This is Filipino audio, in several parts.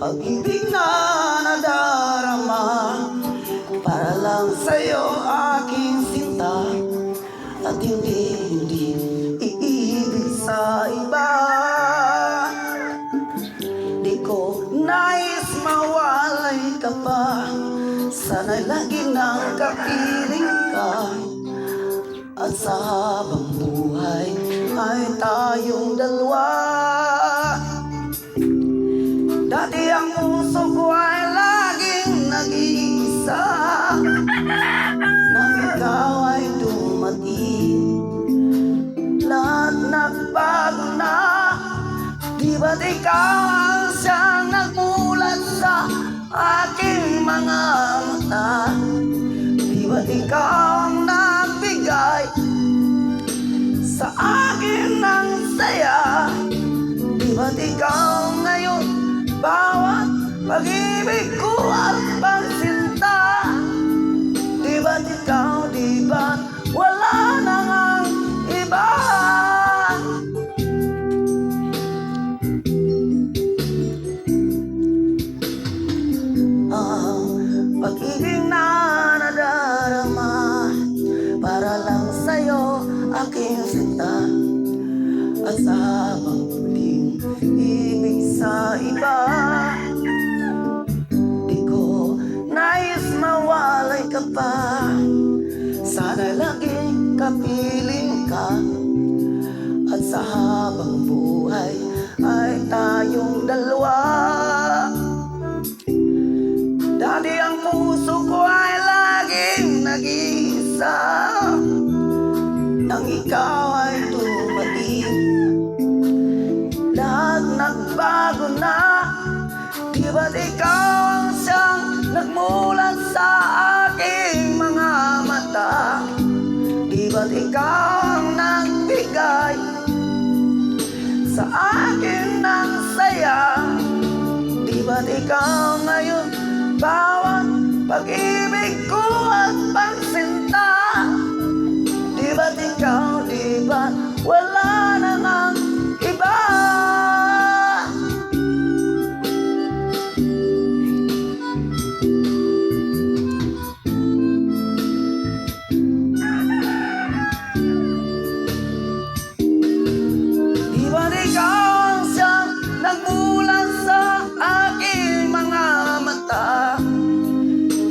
pag-ibig na nadarama para lang sa'yo aking sinta, at hindi iibig sa iba. Di ko nais mawalay ka pa, sana'y lagi nang kapiling ka, at sa habang buhay ay tayong dalawa. Dati ang puso ko ay laging nag-iisa, nang ikaw ay dumating, lahat nagbago na. Di ba't ikaw ang siyang nagmulat sa aking mga mata? Di ba't ikaw ang nagbigay sa akin ng saya? Di ba't ikaw ngayon bawat pag-ibig ko at pagsinta? Di ba't ikaw, di ba't wala nang ang iba? Ang pag-ibig na nadarama para lang sa'yo aking sinta, at sa habang huling ibig sa iba. Di ko nais mawalay ka pa, sana laging kapiling ka, at sa habang buhay ay tayong dalawa. Dati ang puso ko ay laging nag-iisa, nang ikaw ay dumating, lahat nagbago na. Di ba't ikaw ang siyang nagmulat sa aking mga mata? Di ba't ikaw ang nagbigay sa akin ng saya? Di ba't ikaw ngayon bawat pag-ibig ko at pagsinta? Di ba't ikaw, di ba't wala nang ang iba? Di ba't ikaw ang siyang nagmulat sa aking mga mata?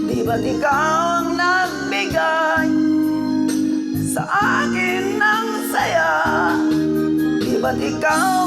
Di ba't ikaw ang nagbigay sa akin ng saya? Di ba't ikaw